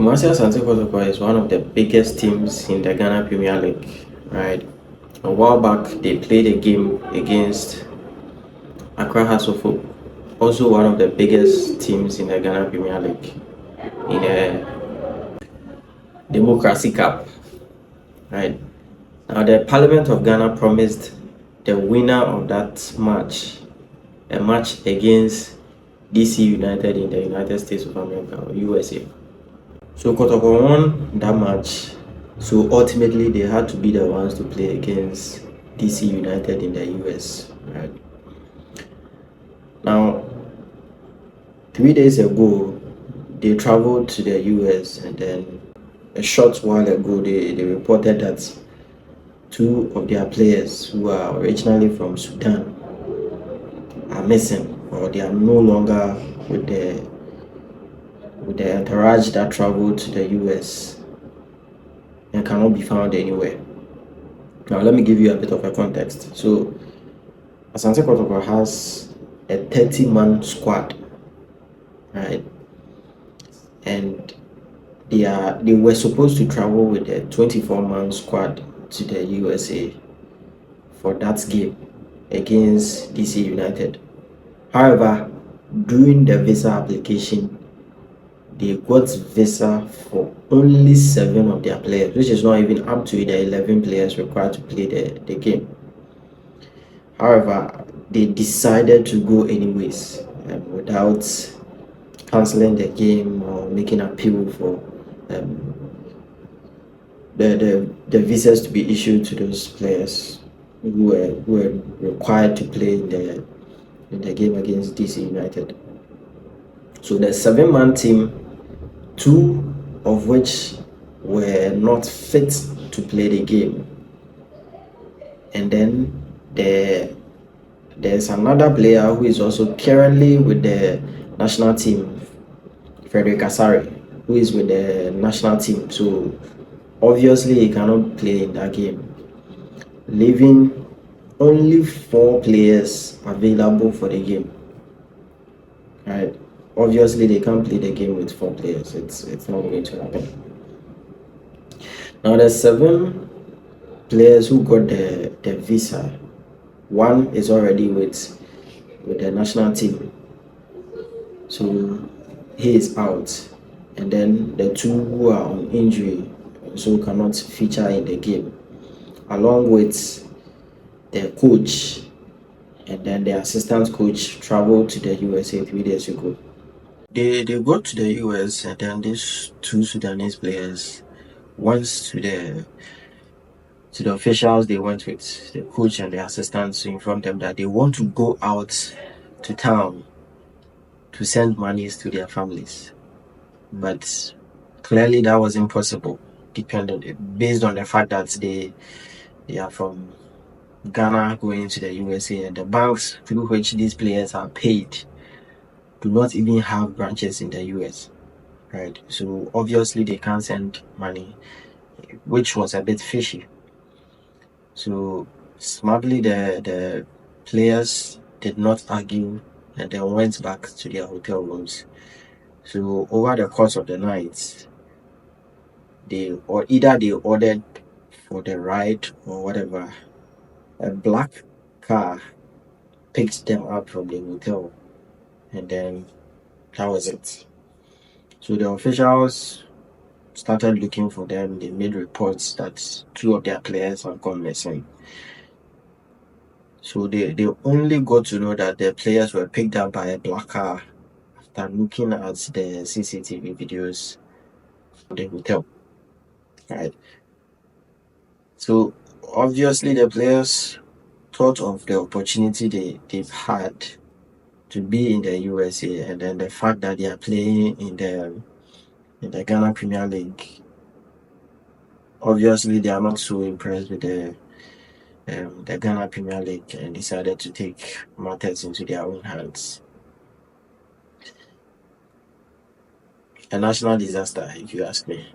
Kumasi Asante Kotoko is one of the biggest teams in the Ghana Premier League, right? A while back, they played a game against Accra Hasselhoff, also one of the biggest teams in the Ghana Premier League, in a Democracy Cup, right? Now, the Parliament of Ghana promised the winner of that match a match against DC United in the United States of America, or USA. So Kotoko won that match. So ultimately, they had to be the ones to play against DC United in the US. Right now, 3 days ago, they traveled to the US, and then a short while ago, they reported that two of their players who are originally from Sudan are missing, or they are no longer with the entourage that traveled to the US and cannot be found anywhere. Now, let me give you a bit of a context. So, Asante Kotoko has a 30-man squad, right? And they were supposed to travel with a 24-man squad to the USA for that game against DC United. However, during the visa application, they got visa for only 7 of their players, which is not even up to the 11 players required to play the game. However, they decided to go anyways, without cancelling the game or making appeal for the visas to be issued to those players who were required to play in the game against DC United. So the 7-man team, 2 of which were not fit to play the game, and then there's another player who is also currently with the national team, Frederick Asare, who is with the national team. So obviously he cannot play in that game, leaving only 4 players available for the game. Right? Obviously they can't play the game with 4 players. It's not going to happen. Now the 7 players who got the visa, one is already with the national team, so he is out, and then the 2 who are on injury so cannot feature in the game, along with the coach, and then the assistant coach traveled to the USA 3 days ago. They go to the US, and then these 2 Sudanese players, once to the officials, they went with the coach and the assistants to inform them that they want to go out to town to send monies to their families. But clearly that was impossible, based on the fact that they are from Ghana going to the USA, and the banks through which these players are paid do not even have branches in the US, right? So obviously they can't send money, which was a bit fishy. So smartly, the players did not argue, and they went back to their hotel rooms. So over the course of the night, they ordered for the ride or whatever, a black car picked them up from the hotel, and then that was it. So the officials started looking for them. They made reports that 2 of their players have gone missing. So they only got to know that the players were picked up by a black car after looking at the CCTV videos of the hotel. Right. So obviously the players thought of the opportunity they've had to be in the USA, and then the fact that they are playing in the Ghana Premier League. Obviously they are not so impressed with the Ghana Premier League, and decided to take matters into their own hands. A national disaster, if you ask me.